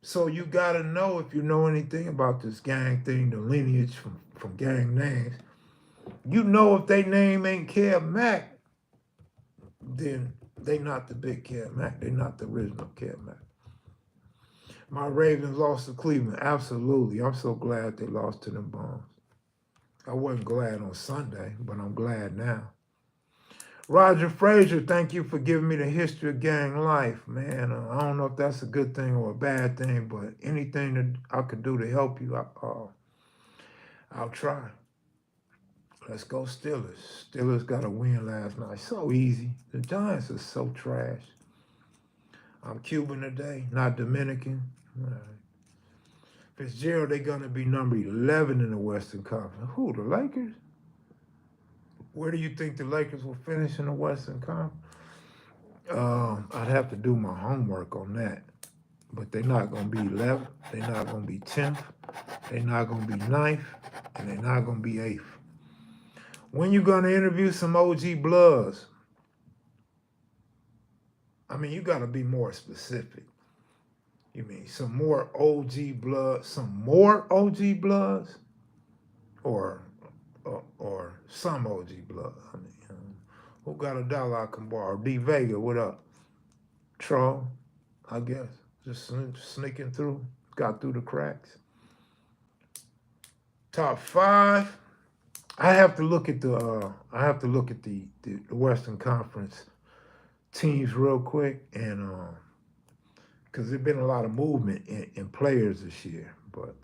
So you gotta know, if you know anything about this gang thing, the lineage from gang names, you know if they name ain't Kev Mac, then they not the big Kev Mac. They not the original Kev Mac. My Ravens lost to Cleveland. Absolutely. I'm so glad they lost to them Bombs. I wasn't glad on Sunday, but I'm glad now. Roger Frazier, thank you for giving me the history of gang life, man. I don't know if that's a good thing or a bad thing, but anything that I could do to help you, I'll try. Let's go Steelers. Steelers got a win last night. So easy. The Giants are so trash. I'm Cuban today, not Dominican. All right. Fitzgerald, they're going to be number 11 in the Western Conference. Who, the Lakers? Where do you think the Lakers will finish in the Western Conference? I'd have to do my homework on that. But they're not going to be 11th. They're not going to be 10th. They're not going to be 9th. And they're not going to be 8th. When you going to interview some OG Bloods? I mean, you got to be more specific. You mean some more OG Bloods? Some more OG Bloods? Or some OG Blood? I mean, who got a dollar I can borrow? D Vega, what up? Troll, I guess. Just sneaking through. Got through the cracks. Top 5. I have to look at the Western Conference teams real quick, and because there's been a lot of movement in players this year. But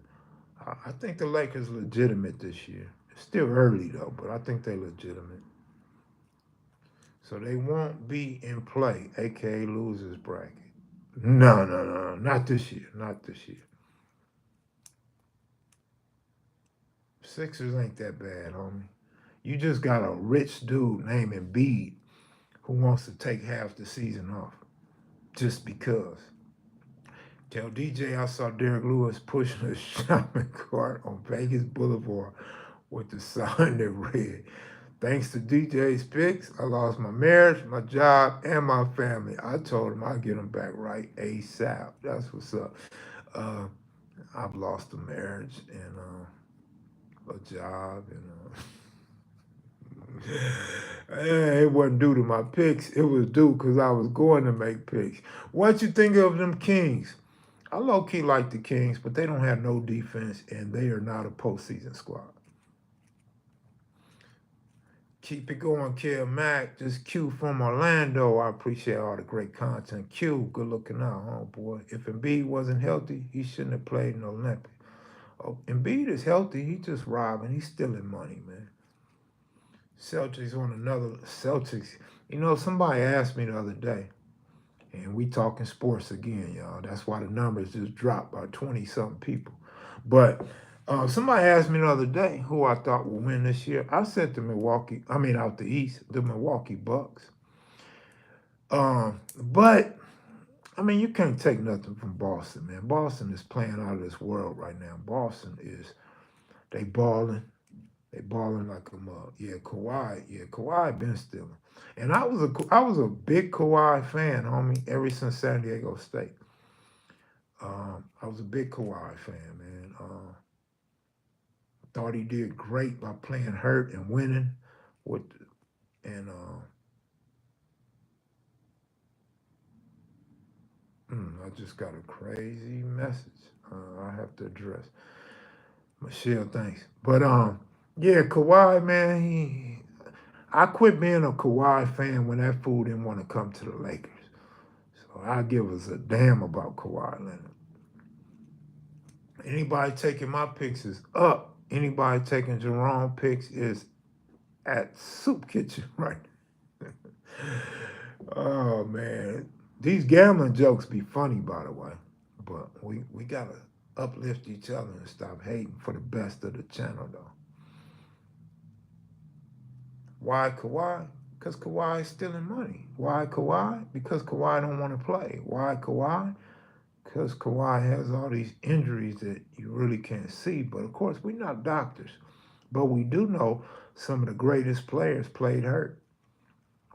I think the Lakers legitimate this year. It's still early though, but I think they're legitimate. So they won't be in play, aka losers bracket. No, not this year. Not this year. Sixers ain't that bad, homie. You just got a rich dude named Embiid who wants to take half the season off just because. Tell DJ I saw Derek Lewis pushing a shopping cart on Vegas Boulevard with the sign that read, "Thanks to DJ's picks, I lost my marriage, my job, and my family. I told him I'd get them back right ASAP." That's what's up. I've lost a marriage and a job, and it wasn't due to my picks. It was due because I was going to make picks. What you think of them Kings? I low-key like the Kings, but they don't have no defense, and they are not a postseason squad. Keep it going, Kev Mac. Just Q from Orlando. I appreciate all the great content. Q, good looking out, homeboy. If Embiid wasn't healthy, he shouldn't have played in the Olympics. Oh, Embiid is healthy. He just robbing. He's stealing money, man. Celtics on another Celtics. You know, somebody asked me the other day, and we talking sports again, y'all. That's why the numbers just dropped by 20 something people. But somebody asked me the other day who I thought would win this year. I said out the East, the Milwaukee Bucks. But I mean, you can't take nothing from Boston, man. Boston is playing out of this world right now. Boston is they balling. They balling like a mug. Yeah, Kawhi. Yeah, Kawhi been stealing. And I was a big Kawhi fan, homie, ever since San Diego State. I was a big Kawhi fan, man. Thought he did great by playing hurt and winning. With and I just got a crazy message. I have to address. Michelle, thanks. But yeah, Kawhi, man, I quit being a Kawhi fan when that fool didn't want to come to the Lakers. So I give us a damn about Kawhi Leonard. Anybody taking my picks is up. Anybody taking Jerome picks is at soup kitchen right. Oh man, these gambling jokes be funny, by the way. But we gotta uplift each other and stop hating for the best of the channel, though. Why Kawhi? Because Kawhi is stealing money. Why Kawhi? Because Kawhi don't want to play. Why Kawhi? Because Kawhi has all these injuries that you really can't see. But of course, we're not doctors. But we do know some of the greatest players played hurt.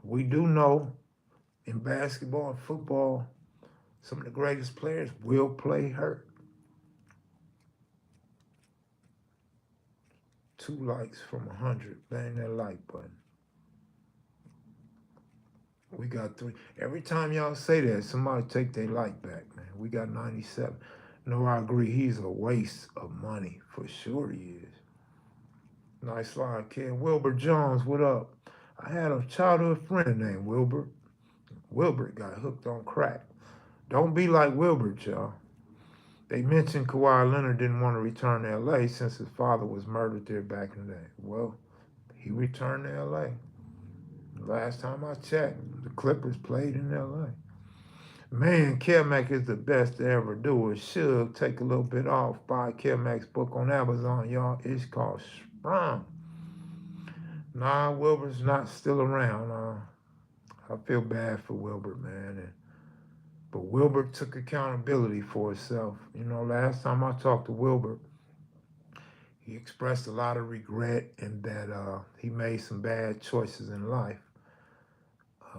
We do know in basketball and football, some of the greatest players will play hurt. 2 likes from 100. Bang that like button. We got 3. Every time y'all say that, somebody take their like back, man. We got 97. No, I agree. He's a waste of money. For sure he is. Nice slide, kid. Wilbur Jones, what up? I had a childhood friend named Wilbur. Wilbur got hooked on crack. Don't be like Wilbur, y'all. They mentioned Kawhi Leonard didn't want to return to LA since his father was murdered there back in the day. Well, he returned to LA. Last time I checked, the Clippers played in LA. Man, Kevmac is the best to ever do it. Should take a little bit off. Buy Kevmac's book on Amazon, y'all. It's called Sprung. Nah, Wilbur's not still around. I feel bad for Wilbur, man. But Wilbur took accountability for himself. You know, last time I talked to Wilbur, he expressed a lot of regret and that he made some bad choices in life.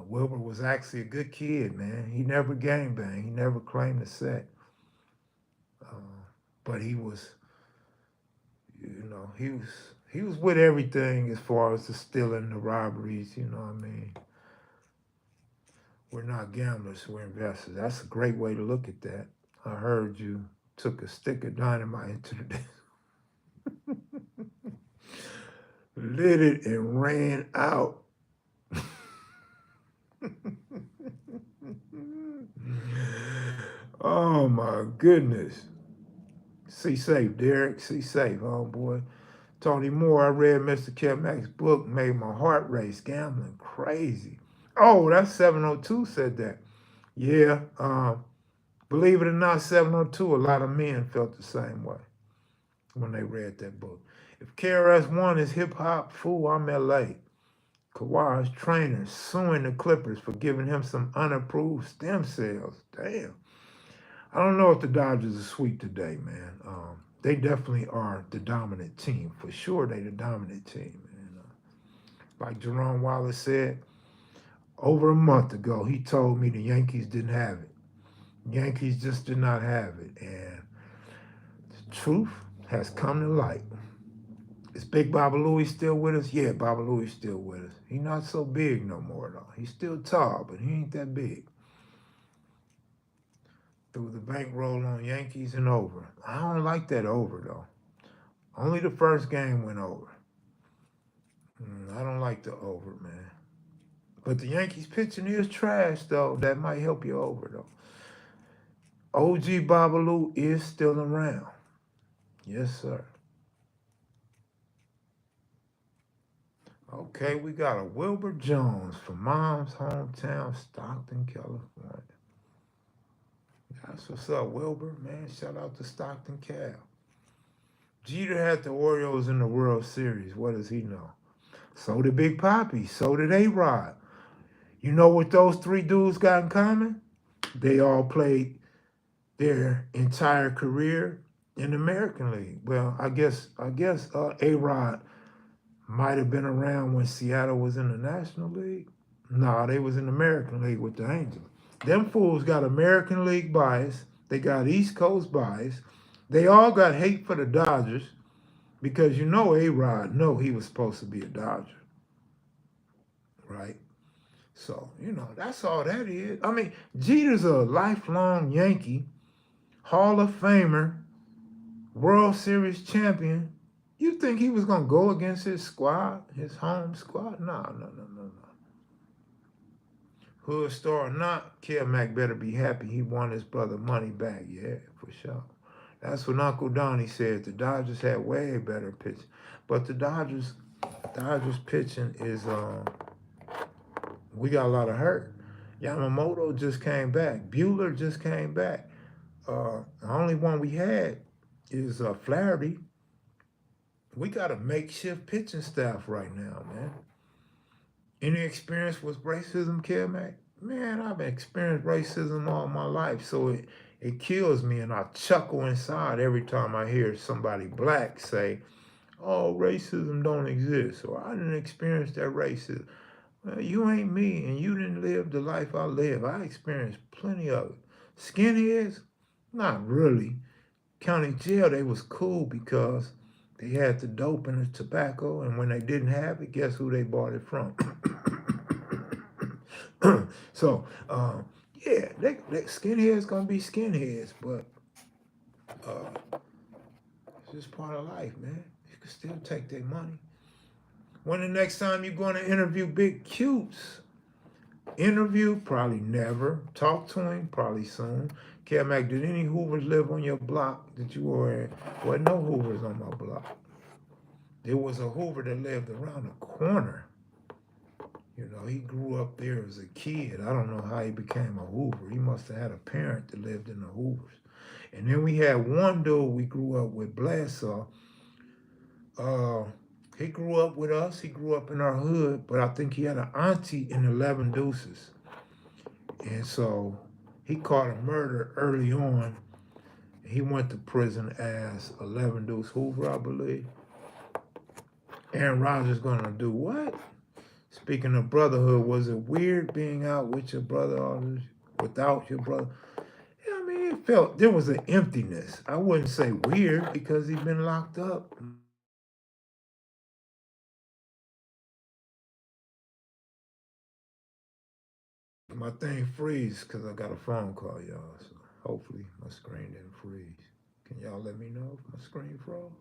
Wilbur was actually a good kid, man. He never gang banged. He never claimed to set. Uh, but he was, he was with everything as far as the stealing, the robberies. You know what I mean? We're not gamblers. We're investors. That's a great way to look at that. I heard you took a stick of dynamite into the lit it and ran out. Oh my goodness. See safe, Derek. See safe, homeboy. Tony Moore, I read Mr. Kevmack's book, made my heart race. Gambling crazy. Oh, that's 702 said that. Yeah, believe it or not, 702, a lot of men felt the same way when they read that book. If KRS-One is hip hop, fool, I'm LA. Kawhi's trainer suing the Clippers for giving him some unapproved stem cells. Damn. I don't know if the Dodgers are sweet today, man. They definitely are the dominant team. For sure, they the dominant team. And like Jerome Wallace said, over a month ago, he told me the Yankees didn't have it. Yankees just did not have it. And the truth has come to light. Is Big Baba Louie still with us? Yeah, Baba Louie's still with us. He's not so big no more, though. He's still tall, but he ain't that big. Threw the bankroll on Yankees and over. I don't like that over, though. Only the first game went over. I don't like the over, man. But the Yankees pitching is trash, though. That might help you over, though. OG Babalu is still around. Yes, sir. Okay, we got a Wilbur Jones from mom's hometown, Stockton, California. That's what's up, Wilbur, man. Shout out to Stockton, Cal. Jeter had the Orioles in the World Series. What does he know? So did Big Papi. So did A-Rod. You know what those three dudes got in common? They all played their entire career in the American League. Well, I guess A-Rod might have been around when Seattle was in the National League. No, they was in the American League with the Angels. Them fools got American League bias. They got East Coast bias. They all got hate for the Dodgers because you know A-Rod know he was supposed to be a Dodger, right? So, that's all that is. I mean, Jeter's a lifelong Yankee, Hall of Famer, World Series champion. You think he was going to go against his squad, his home squad? No, no, no, no, no. Hood star or not, Kev Mac better be happy he won his brother money back. Yeah, for sure. That's what Uncle Donnie said. The Dodgers had way better pitch. But the Dodgers pitching is we got a lot of hurt. Yamamoto just came back. Bueller just came back. The only one we had is Flaherty. We got a makeshift pitching staff right now, man. Any experience with racism, Kev Mac? Man, I've experienced racism all my life, so it kills me, and I chuckle inside every time I hear somebody black say, "Oh, racism don't exist," or "I didn't experience that racism." Well, you ain't me, and you didn't live the life I live. I experienced plenty of it. Skinheads? Not really. County jail, they was cool because they had the dope and the tobacco, and when they didn't have it, guess who they bought it from? So, yeah, they skinheads gonna be skinheads, but it's just part of life, man. You can still take their money. When the next time you gonna interview Big Cutes? Interview? Probably never. Talk to him? Probably soon. Kev Mac, did any Hoovers live on your block that you were in? Well, no Hoovers on my block. There was a Hoover that lived around the corner. He grew up there as a kid. I don't know how he became a Hoover. He must have had a parent that lived in the Hoovers. And then we had one dude we grew up with, Bledsoe. Uh, he grew up with us. He grew up in our hood, but I think he had an auntie in 11 Deuces. And so he caught a murder early on. He went to prison as 11 Deuce Hoover, I believe. Aaron Rodgers gonna do what? Speaking of brotherhood, was it weird being out with your brother or without your brother? Yeah, I mean, it felt there was an emptiness. I wouldn't say weird because he'd been locked up. My thing freeze because I got a phone call, y'all. So hopefully my screen didn't freeze. Can y'all let me know if my screen froze?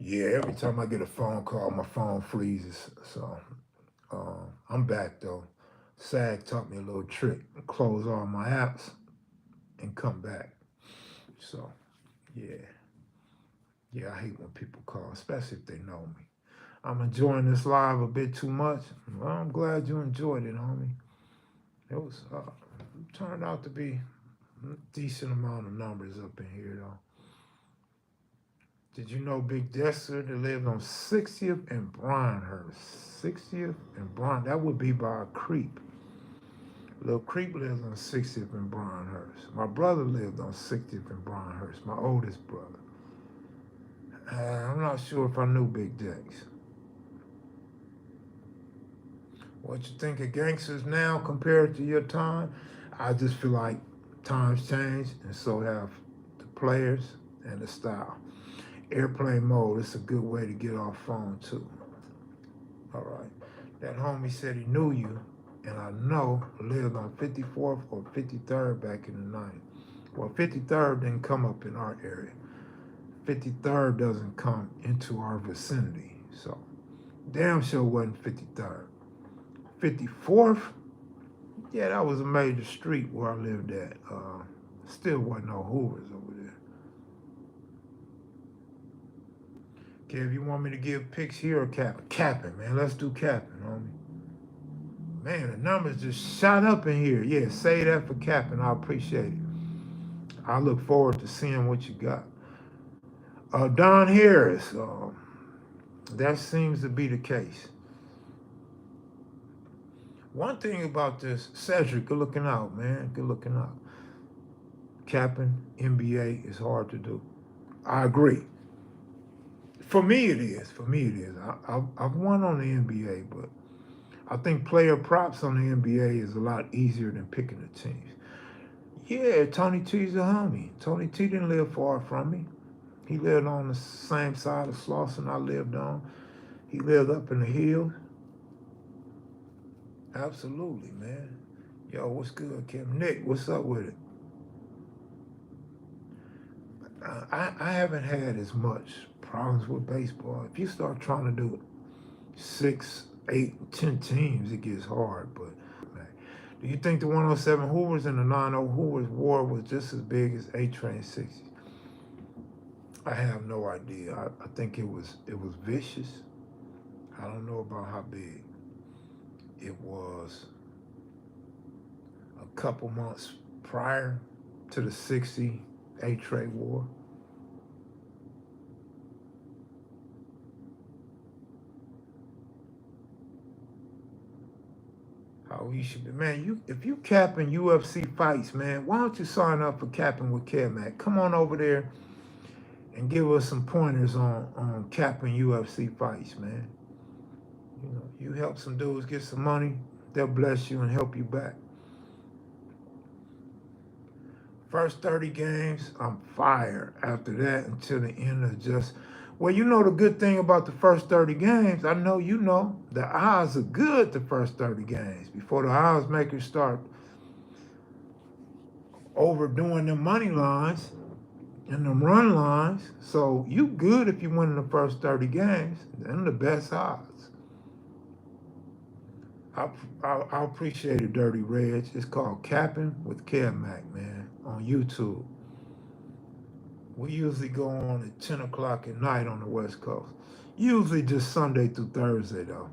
Yeah, every time I get a phone call, my phone freezes. So I'm back though. SAG taught me a little trick. Close all my apps and come back. So yeah. Yeah, I hate when people call, especially if they know me. I'm enjoying this live a bit too much. Well, I'm glad you enjoyed it, homie. It was turned out to be a decent amount of numbers up in here, though. Did you know Big Dexter that lived on 60th and Bryanhurst? 60th and Bryan, that would be by a creep. Little Creep lives on 60th and Bryanhurst. My brother lived on 60th and Bryanhurst, my oldest brother. I'm not sure if I knew Big Dex. What you think of gangsters now compared to your time? I just feel like times change, and so have the players and the style. Airplane mode, it's a good way to get off phone too. All right. That homie said he knew you, and I know lived on 54th or 53rd back in the 90s. Well, 53rd didn't come up in our area. 53rd doesn't come into our vicinity. So, damn sure wasn't 53rd. 54th, yeah, that was a major street where I lived at. Still wasn't no Hoovers over there. Kev, you want me to give picks here or capping? Capping, man. Let's do capping, homie. Man, the numbers just shot up in here. Yeah, say that for capping. I appreciate it. I look forward to seeing what you got. Don Harris, that seems to be the case. One thing about this, Cedric, good looking out, man. Good looking out. Capping NBA is hard to do. I agree. For me, it is. For me, it is. I've won on the NBA, but I think player props on the NBA is a lot easier than picking the teams. Yeah, Tony T's a homie. Tony T didn't live far from me. He lived on the same side of Slauson I lived on. He lived up in the hills. Absolutely, man. Yo, what's good, Kim? Nick, what's up with it? I haven't had as much problems with baseball. If you start trying to do 6, 8, 10 teams, it gets hard. But man, do you think the 107 Hoovers and the 90 Hoovers war was just as big as A-Train 60? I have no idea. I think it was vicious. I don't know about how big. It was a couple months prior to the 60 A-Train war. How you should be, man. If you capping UFC fights, man, why don't you sign up for capping with KevMac? Come on over there and give us some pointers on capping UFC fights, man. You know, you help some dudes get some money, they'll bless you and help you back. First 30 games, I'm fired. After that, until the end of just. Well, you know the good thing about the first 30 games, I know you know, the odds are good the first 30 games before the odds makers start overdoing the money lines and them run lines. So you good if you win in the first 30 games. Them the best odds. I appreciate it, Dirty Reg. It's called Capping with KevMac, man, on YouTube. We usually go on at 10 o'clock at night on the West Coast. Usually just Sunday through Thursday, though.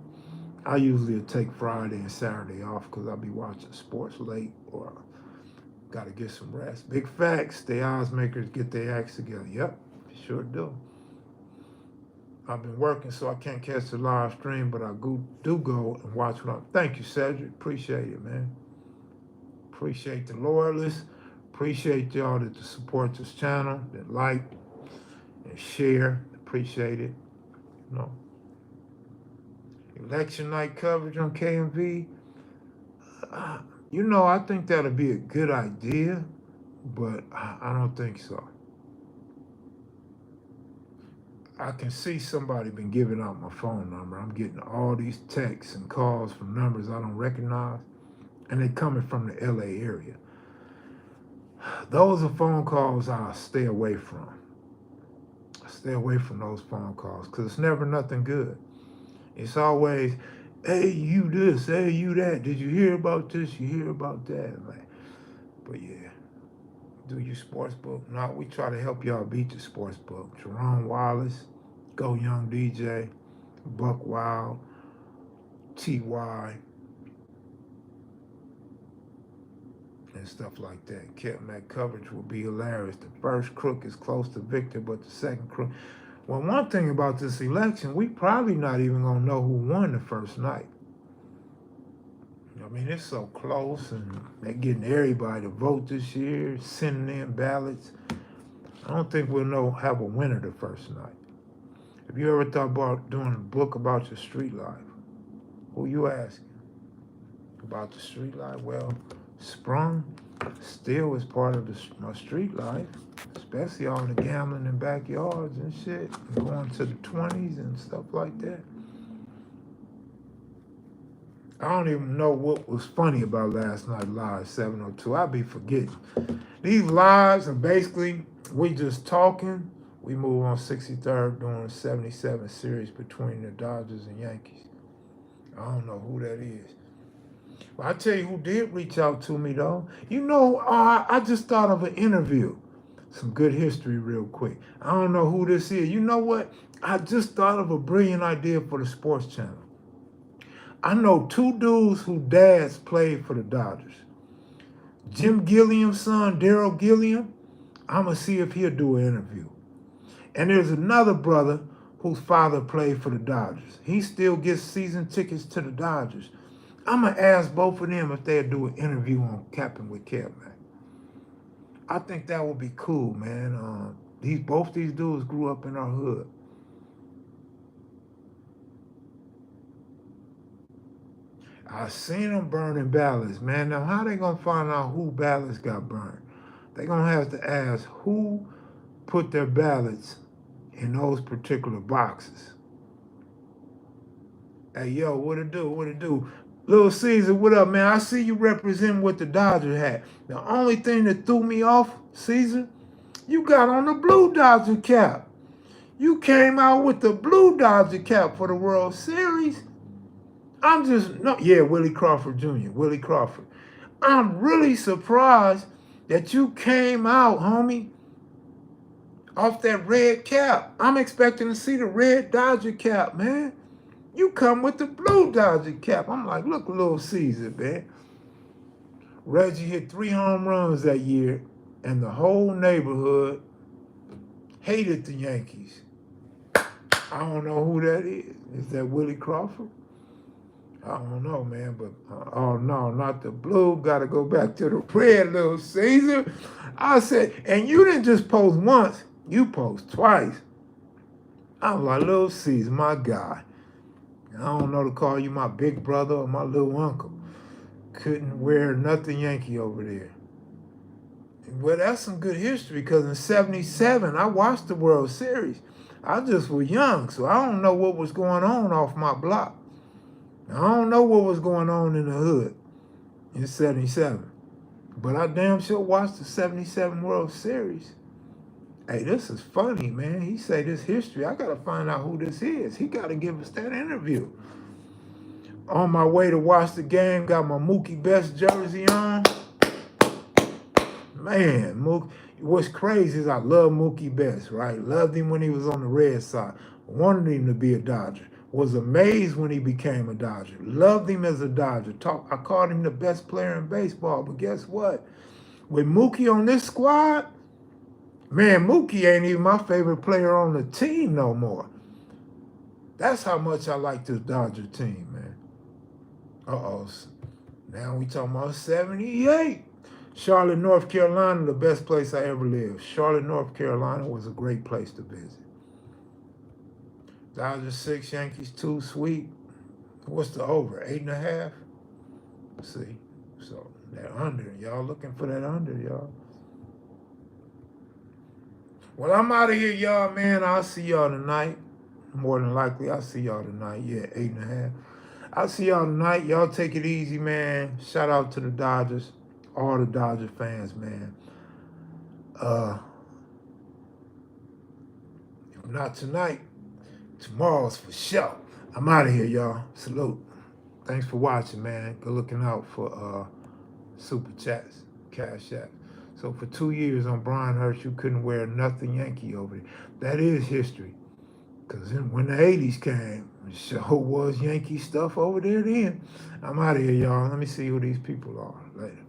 I usually take Friday and Saturday off because I'll be watching sports late or got to get some rest. Big facts. The odds makers get their acts together. Yep, sure do. I've been working, so I can't catch the live stream, but I do go and watch what I'm. Thank you, Cedric. Appreciate it, man. Appreciate the loyalists. Appreciate y'all that support this channel, that like and share. Appreciate it. You know. Election night coverage on KMV. You know, I think that'll be a good idea, but I don't think so. I can see somebody been giving out my phone number. I'm getting all these texts and calls from numbers I don't recognize, and they coming from the LA area. Those are phone calls I'll stay away from. I stay away from those phone calls because it's never nothing good. It's always, hey, you this, hey, you that. Did you hear about this? You hear about that? Like, but yeah, do your sports book. No, we try to help y'all beat the sports book. Jerome Wallace, Go Young DJ, Buck Wild, T.Y., and stuff like that. KevMac coverage will be hilarious. The first crook is close to victor, but the second crook. Well, one thing about this election, we probably not even gonna know who won the first night. I mean, it's so close, and they're getting everybody to vote this year, sending in ballots. I don't think we'll have a winner the first night. Have you ever thought about doing a book about your street life? Who you asking? About the street life? Well, Sprung still is part of my street life, especially all the gambling in backyards and shit, and going to the 20s and stuff like that. I don't even know what was funny about last night live 702. I be forgetting. These lives are basically we just talking We move on 63rd during the 77 series between the Dodgers and Yankees. I don't know who that is. But I tell you who did reach out to me though. You know, I just thought of an interview. Some good history real quick. I don't know who this is. You know what? I just thought of a brilliant idea for the sports channel. I know two dudes whose dads played for the Dodgers. Jim Gilliam's son, Daryl Gilliam. I'm going to see if he'll do an interview. And there's another brother whose father played for the Dodgers. He still gets season tickets to the Dodgers. I'm going to ask both of them if they'll do an interview on Capping with Kev, man. I think that would be cool, man. Both these dudes grew up in our hood. I seen them burning ballots, man. Now, how they going to find out who ballots got burned? They going to have to ask who put their ballots in those particular boxes. Hey, yo, what it do? What it do? Little Caesar, what up, man? I see you representing what the Dodgers had. The only thing that threw me off, Caesar, you got on the blue Dodger cap. You came out with the blue Dodger cap for the World Series. I'm just, no, yeah, Willie Crawford Jr., Willie Crawford. I'm really surprised that you came out, homie, off that red cap. I'm expecting to see the red Dodger cap, man. You come with the blue Dodger cap. I'm like, look, little Caesar, man. Reggie hit 3 home runs that year, and the whole neighborhood hated the Yankees. I don't know who that is. Is that Willie Crawford? I don't know, man, but oh no, not the blue. Got to go back to the red, little Caesar. I said, and you didn't just post once, you post twice. I'm like, little Caesar, my guy. I don't know to call you my big brother or my little uncle. Couldn't wear nothing Yankee over there. Well, that's some good history because in 77, I watched the World Series. I just was young, so I don't know what was going on off my block. I don't know what was going on in the hood in 77. But I damn sure watched the 77 World Series. Hey, this is funny, man. He say this history. I got to find out who this is. He got to give us that interview. On my way to watch the game, got my Mookie Betts jersey on. Man, Mookie. What's crazy is I love Mookie Betts, right? Loved him when he was on the Red Sox. Wanted him to be a Dodger. Was amazed when he became a Dodger. Loved him as a Dodger. I called him the best player in baseball. But guess what? With Mookie on this squad, man, Mookie ain't even my favorite player on the team no more. That's how much I like this Dodger team, man. Uh-oh. Now we talking about 78. Charlotte, North Carolina, the best place I ever lived. Charlotte, North Carolina was a great place to visit. Dodgers 6, Yankees 2, sweet. What's the over? 8.5? See? So that under. Y'all looking for that under, y'all. Well, I'm out of here, y'all, man. I'll see y'all tonight. More than likely, I'll see y'all tonight. Yeah, 8.5. I'll see y'all tonight. Y'all take it easy, man. Shout out to the Dodgers. All the Dodger fans, man. If not tonight, tomorrow's for sure. I'm out of here, y'all. Salute. Thanks for watching, man. Good looking out for Super Chats, Cash App. So for 2 years on Brian Hurst, you couldn't wear nothing Yankee over there. That is history. Because when the 80s came, it sure was Yankee stuff over there then. I'm out of here, y'all. Let me see who these people are. Later.